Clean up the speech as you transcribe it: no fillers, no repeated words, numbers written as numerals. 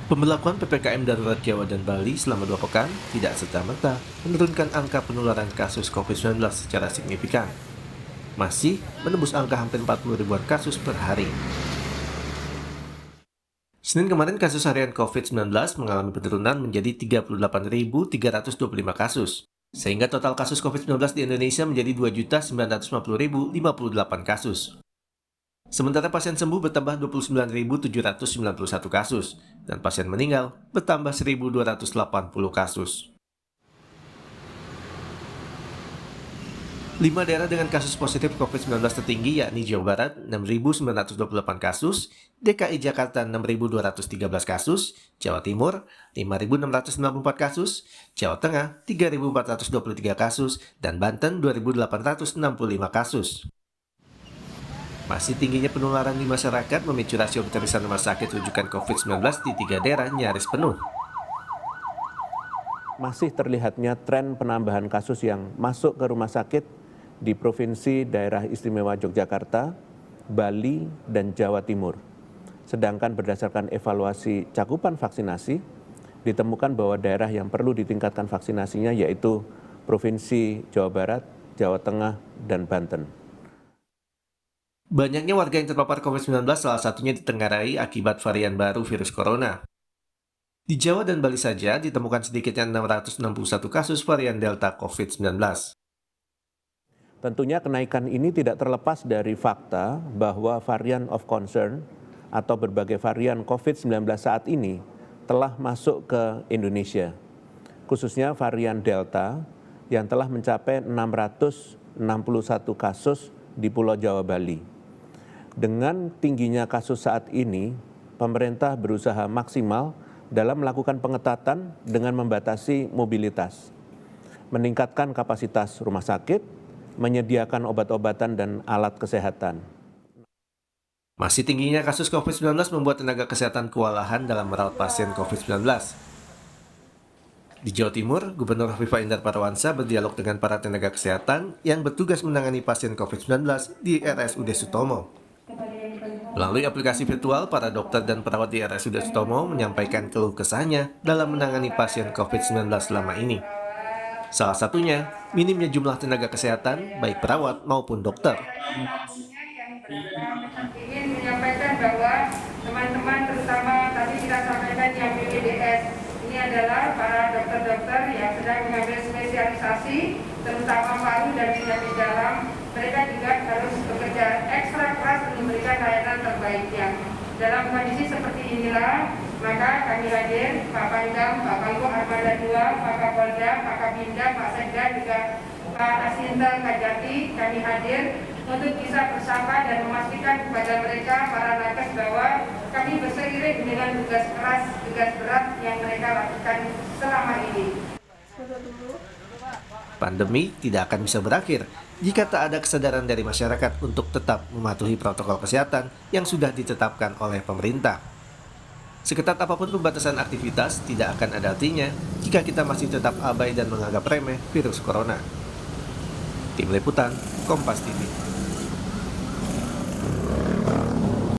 Pemberlakuan PPKM darurat Jawa dan Bali selama 2 pekan tidak serta-merta menurunkan angka penularan kasus COVID-19 secara signifikan. Masih menembus angka hampir 40 ribuan kasus per hari. Senin kemarin kasus harian COVID-19 mengalami penurunan menjadi 38.325 kasus, sehingga total kasus COVID-19 di Indonesia menjadi 2.950.058 kasus. Sementara pasien sembuh bertambah 29.791 kasus, dan pasien meninggal bertambah 1.280 kasus. 5 daerah dengan kasus positif COVID-19 tertinggi yakni Jawa Barat 6.928 kasus, DKI Jakarta 6.213 kasus, Jawa Timur 5.694 kasus, Jawa Tengah 3.423 kasus, dan Banten 2.865 kasus. Masih tingginya penularan di masyarakat memicu rasio keterisian rumah sakit rujukan COVID-19 di 3 daerah nyaris penuh. Masih terlihatnya tren penambahan kasus yang masuk ke rumah sakit di Provinsi Daerah Istimewa Yogyakarta, Bali, dan Jawa Timur. Sedangkan berdasarkan evaluasi cakupan vaksinasi, ditemukan bahwa daerah yang perlu ditingkatkan vaksinasinya yaitu Provinsi Jawa Barat, Jawa Tengah, dan Banten. Banyaknya warga yang terpapar COVID-19 salah satunya ditenggarai akibat varian baru virus corona. Di Jawa dan Bali saja ditemukan sedikitnya 661 kasus varian Delta COVID-19. Tentunya kenaikan ini tidak terlepas dari fakta bahwa varian of concern atau berbagai varian COVID-19 saat ini telah masuk ke Indonesia, khususnya varian Delta yang telah mencapai 661 kasus di Pulau Jawa, Bali. Dengan tingginya kasus saat ini, pemerintah berusaha maksimal dalam melakukan pengetatan dengan membatasi mobilitas, meningkatkan kapasitas rumah sakit, menyediakan obat-obatan dan alat kesehatan. Masih tingginya kasus COVID-19 membuat tenaga kesehatan kewalahan dalam merawat pasien COVID-19. Di Jawa Timur, Gubernur Hovifah Indar Parawansa berdialog dengan para tenaga kesehatan yang bertugas menangani pasien COVID-19 di RSUD Sutomo. Melalui aplikasi virtual, para dokter dan perawat di RSUD Sutomo menyampaikan keluh kesahnya dalam menangani pasien COVID-19 selama ini. Salah satunya, minimnya jumlah tenaga kesehatan, baik perawat maupun dokter. Ingin menyampaikan bahwa teman-teman terutama tadi kita sampaikan yang BPJS ini adalah para dokter-dokter yang sedang mengambil spesialisasi terutama paru dan penyakit dalam. Mereka juga harus bekerja ekstra keras untuk memberikan layanan terbaiknya. Dalam kondisi seperti inilah, maka kami hadir, Pak Pangdam, Pak Pangko Armada II, Pak Kapolda, Pak Kabinda, Pak Sekda, juga Pak Asintel Kajati, kami hadir untuk bisa bersama dan memastikan kepada mereka, para nakes, bahwa kami berseiring dengan tugas keras, tugas berat yang mereka lakukan selama ini. Pandemi tidak akan bisa berakhir jika tak ada kesadaran dari masyarakat untuk tetap mematuhi protokol kesehatan yang sudah ditetapkan oleh pemerintah. Seketat apapun pembatasan aktivitas, tidak akan ada artinya jika kita masih tetap abai dan menganggap remeh virus corona. Tim Liputan, Kompas TV.